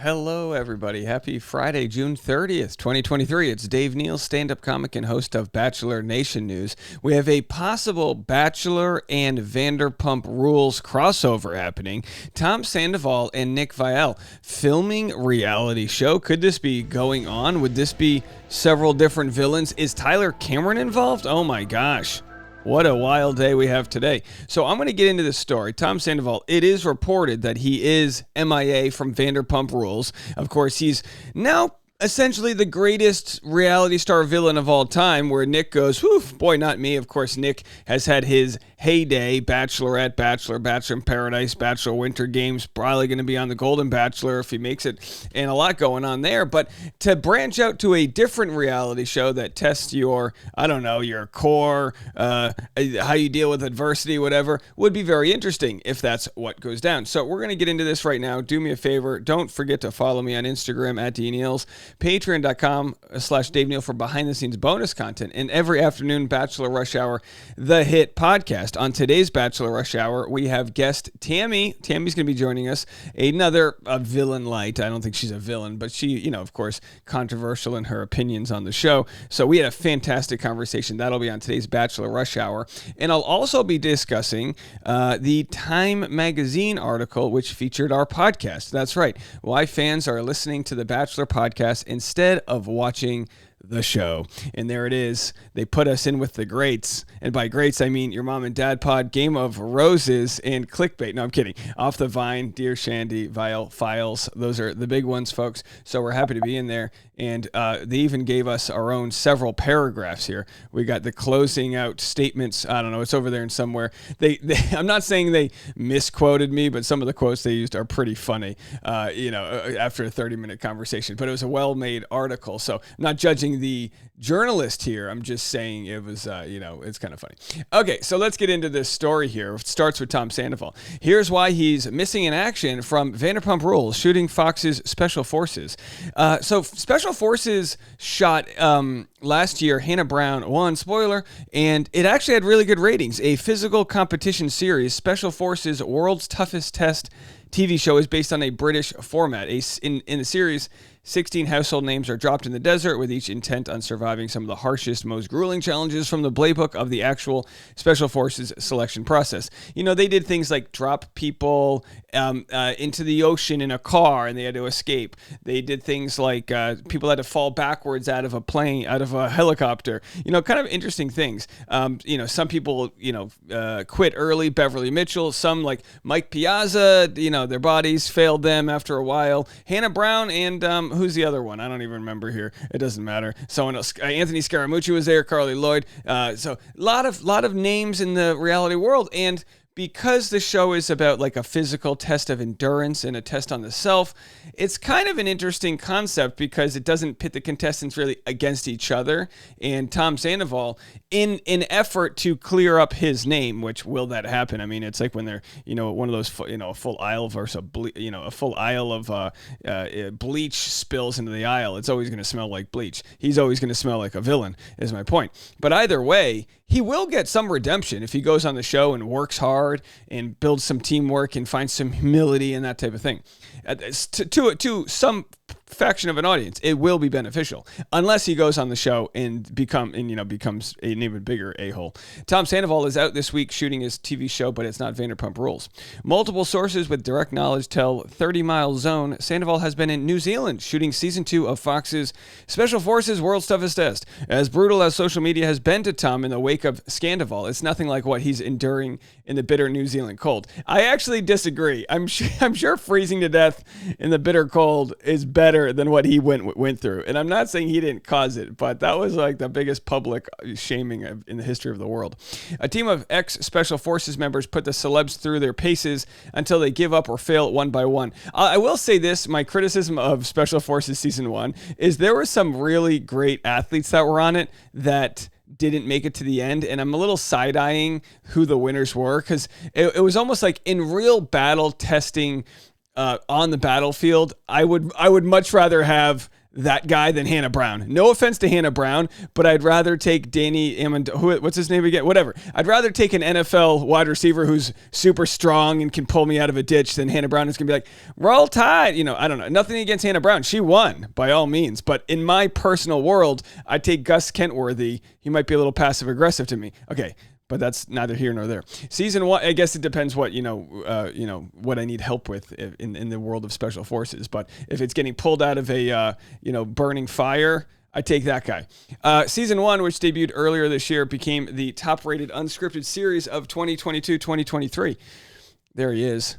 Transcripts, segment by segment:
Hello, everybody. Happy Friday, June 30th, 2023. It's Dave Neal, stand-up comic and host of Bachelor Nation News. We have a possible Bachelor and Vanderpump Rules crossover happening. Tom Sandoval and Nick Viall filming reality show. Could this be going on? Would this be several different villains? Is Tyler Cameron involved? Oh my gosh. What a wild day we have today. So I'm going to get into this story. Tom Sandoval, it is reported that he is MIA from Vanderpump Rules. Of course, he's now essentially the greatest reality star villain of all time, where Nick goes, whew, boy, not me. Of course, Nick has had his heyday, Bachelorette, Bachelor in Paradise, Bachelor Winter Games, probably going to be on the Golden Bachelor if he makes it, and a lot going on there. But to branch out to a different reality show that tests your, your core, how you deal with adversity, whatever, would be very interesting if that's what goes down. So we're going to get into this right now. Do me a favor. Don't forget to follow me on Instagram at DNeils, patreon.com/Dave Neal for behind-the-scenes bonus content, and every afternoon, Bachelor Rush Hour, the hit podcast. On today's Bachelor Rush Hour, we have guest Tammy. Tammy's going to be joining us. Another villain light. I don't think she's a villain, but she, of course, controversial in her opinions on the show. So we had a fantastic conversation. That'll be on today's Bachelor Rush Hour. And I'll also be discussing the Time magazine article, which featured our podcast. That's right. Why fans are listening to the Bachelor podcast instead of watching the show. And there it is. They put us in with the greats. And by greats, I mean Your Mom and Dad Pod, Game of Roses, and Clickbait. No, I'm kidding. Off the Vine, Dear Shandy, Viall, Files. Those are the big ones, folks. So we're happy to be in there. And they even gave us our own several paragraphs here. We got the closing out statements. I don't know. It's over there in somewhere. I'm not saying they misquoted me, but some of the quotes they used are pretty funny, after a 30-minute conversation. But it was a well-made article. So I'm not judging the journalist here. I'm just saying it was, it's kind of funny. Okay, so let's get into this story here. It starts with Tom Sandoval. Here's why he's missing in action from Vanderpump Rules, shooting Fox's Special Forces. So Special Forces shot last year, Hannah Brown won, spoiler, and it actually had really good ratings. A physical competition series, Special Forces World's Toughest Test TV show, is based on a British format. In the series, 16 household names are dropped in the desert, with each intent on surviving some of the harshest, most grueling challenges from the playbook of the actual Special Forces selection process. They did things like drop people into the ocean in a car and they had to escape. They did things like people had to fall backwards out of a plane, out of a helicopter. Kind of interesting things. Some people, quit early. Beverly Mitchell. Some, like Mike Piazza, their bodies failed them after a while. Hannah Brown and who's the other one? I don't even remember here. It doesn't matter. Someone else. Anthony Scaramucci was there. Carly Lloyd. So a lot of names in the reality world. And because the show is about like a physical test of endurance and a test on the self, it's kind of an interesting concept because it doesn't pit the contestants really against each other. And Tom Sandoval, in an effort to clear up his name, which will that happen? I mean, it's like when they're, one of those, a full aisle versus a full aisle of bleach spills into the aisle. It's always going to smell like bleach. He's always going to smell like a villain, is my point. But either way, he will get some redemption if he goes on the show and works hard and builds some teamwork and finds some humility and that type of thing. To some faction of an audience, it will be beneficial, unless he goes on the show and becomes an even bigger a-hole. Tom Sandoval is out this week shooting his TV show, but it's not Vanderpump Rules. Multiple sources with direct knowledge tell 30 Mile Zone Sandoval has been in New Zealand shooting season 2 of Fox's Special Forces World's Toughest Test. As brutal as social media has been to Tom in the wake of Scandoval, it's nothing like what he's enduring in the bitter New Zealand cold. I actually disagree. I'm sure freezing to death in the bitter cold is better than what he went through. And I'm not saying he didn't cause it, but that was like the biggest public shaming in the history of the world. A team of ex-Special Forces members put the celebs through their paces until they give up or fail one by one. I will say this, my criticism of Special Forces Season 1 is there were some really great athletes that were on it that didn't make it to the end, and I'm a little side-eyeing who the winners were, because it was almost like in real battle testing on the battlefield, I would much rather have that guy than Hannah Brown. No offense to Hannah Brown, but I'd rather take Danny Amendola. What's his name again? Whatever. I'd rather take an NFL wide receiver who's super strong and can pull me out of a ditch than Hannah Brown is going to be like, roll tide. I don't know. Nothing against Hannah Brown. She won by all means. But in my personal world, I'd take Gus Kentworthy. He might be a little passive aggressive to me. Okay. But that's neither here nor there. Season 1, I guess it depends what what I need help with in the world of special forces. But if it's getting pulled out of a burning fire, I take that guy. Season 1, which debuted earlier this year, became the top-rated unscripted series of 2022-2023. There he is.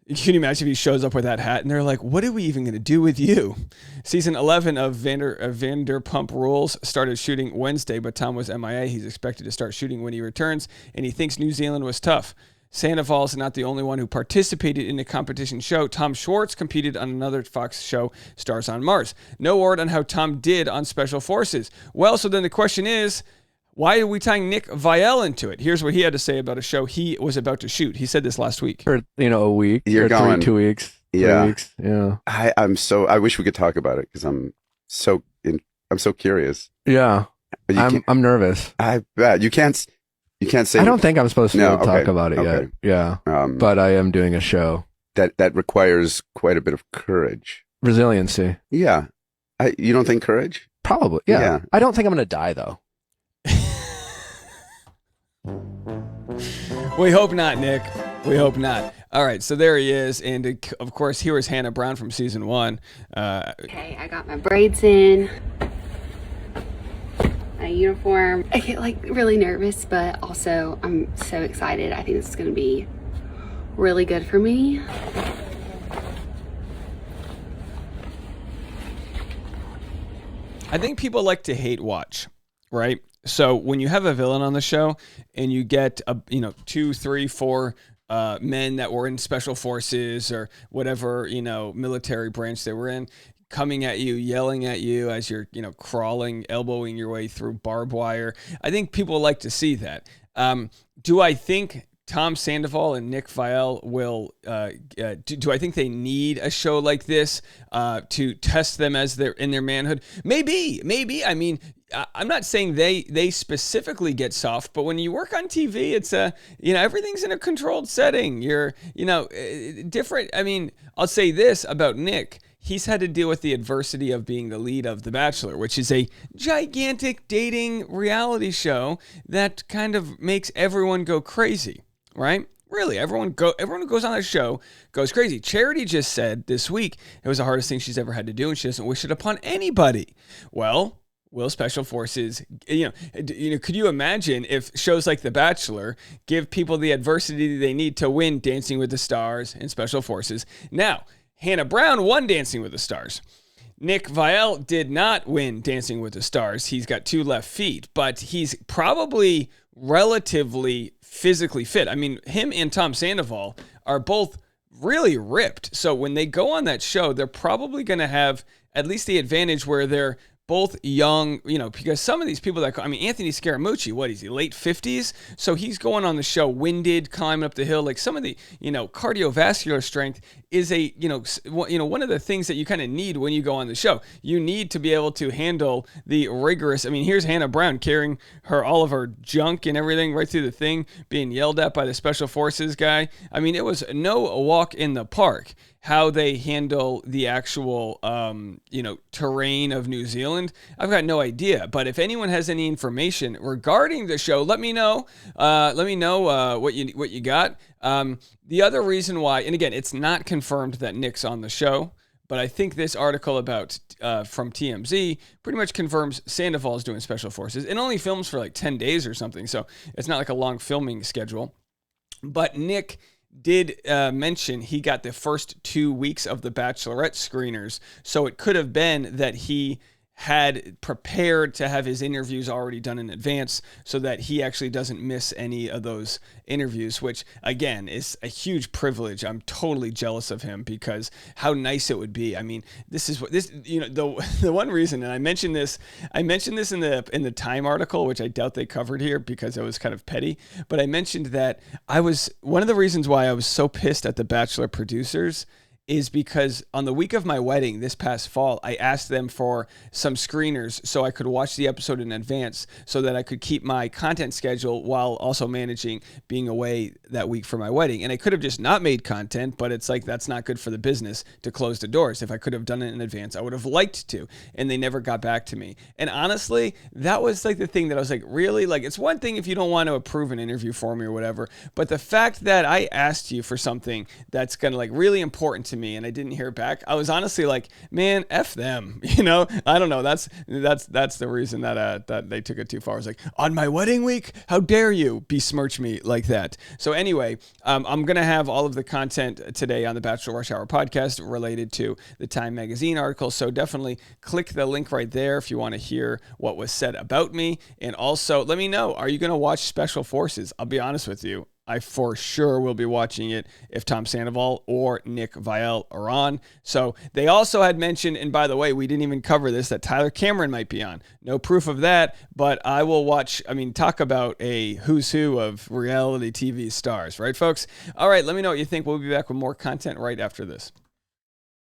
Can you imagine if he shows up with that hat and they're like, what are we even going to do with you? Season 11 of Vanderpump Rules started shooting Wednesday, but Tom was MIA. He's expected to start shooting when he returns, and he thinks New Zealand was tough. Sandoval is not the only one who participated in the competition show. Tom Schwartz competed on another Fox show, Stars on Mars. No word on how Tom did on Special Forces. Well, so then the question is, why are we tying Nick Viall into it? Here's what he had to say about a show he was about to shoot. He said this last week. For a week. You're going 2 weeks. Yeah. 3 weeks. Yeah. I wish we could talk about it because I'm so curious. Yeah. But I'm nervous. I bet you can't say. I don't think I'm supposed to talk about it yet. Yeah. But I am doing a show that requires quite a bit of courage. Resiliency. Yeah. You don't think courage? Probably. Yeah. I don't think I'm going to die though. We hope not, Nick. We hope not. All right, so there he is. And of course, here was Hannah Brown from season 1. Okay, I got my braids in, my uniform. I get really nervous, but also I'm so excited. I think this is going to be really good for me. I think people like to hate watch, right? So when you have a villain on the show and you get 2, 3, 4 men that were in special forces or whatever, military branch they were in, coming at you, yelling at you as you're, crawling, elbowing your way through barbed wire. I think people like to see that. Do I think Tom Sandoval and Nick Viall will, do I think they need a show like this to test them as they're in their manhood? Maybe. I mean, I'm not saying they specifically get soft, but when you work on TV, it's everything's in a controlled setting. You're, different. I mean, I'll say this about Nick. He's had to deal with the adversity of being the lead of The Bachelor, which is a gigantic dating reality show that kind of makes everyone go crazy, right? Really, everyone who goes on that show goes crazy. Charity just said this week it was the hardest thing she's ever had to do, and she doesn't wish it upon anybody. Well, will Special Forces, could you imagine if shows like The Bachelor give people the adversity they need to win Dancing with the Stars and Special Forces? Now, Hannah Brown won Dancing with the Stars. Nick Viall did not win Dancing with the Stars. He's got 2 left feet, but he's probably relatively physically fit. I mean, him and Tom Sandoval are both really ripped. So when they go on that show, they're probably going to have at least the advantage where they're both young, because some of these people Anthony Scaramucci, what is he, late 50s? So he's going on the show winded, climbing up the hill. Like some of the, cardiovascular strength is one of the things that you kind of need when you go on the show. You need to be able to handle the rigorous. I mean, here's Hannah Brown carrying all of her junk and everything right through the thing, being yelled at by the Special Forces guy. I mean, it was no walk in the park. How they handle the actual, terrain of New Zealand, I've got no idea. But if anyone has any information regarding the show, let me know. What you got. The other reason why, and again, it's not confirmed that Nick's on the show, but I think this article about from TMZ pretty much confirms Sandoval is doing Special Forces. It only films for 10 days or something, so it's not like a long filming schedule. But Nick did mention he got the first 2 weeks of the Bachelorette screeners, so it could have been that he had prepared to have his interviews already done in advance so that he actually doesn't miss any of those interviews, which again is a huge privilege. I'm totally jealous of him because how nice it would be. I mean, the one reason, and I mentioned this in the Time article, which I doubt they covered here because it was kind of petty, but I mentioned that one of the reasons why I was so pissed at the Bachelor producers is because on the week of my wedding this past fall, I asked them for some screeners so I could watch the episode in advance so that I could keep my content schedule while also managing being away that week for my wedding. And I could have just not made content, but it's like that's not good for the business to close the doors. If I could have done it in advance, I would have liked to. And they never got back to me. And honestly, that was like the thing that I was like, really? Like, it's one thing if you don't want to approve an interview for me or whatever, but the fact that I asked you for something that's going to like really important to me and I didn't hear back, I was honestly like, man, F them, you know? I don't know. That's the reason that they took it too far. I was like, on my wedding week, how dare you besmirch me like that? So anyway, I'm going to have all of the content today on the Bachelor Rush Hour podcast related to the Time Magazine article. So definitely click the link right there if you want to hear what was said about me. And also let me know, are you going to watch Special Forces? I'll be honest with you. I for sure will be watching it if Tom Sandoval or Nick Viall are on. So they also had mentioned, and by the way, we didn't even cover this, that Tyler Cameron might be on. No proof of that, but I will watch, talk about a who's who of reality TV stars, right, folks? All right, let me know what you think. We'll be back with more content right after this.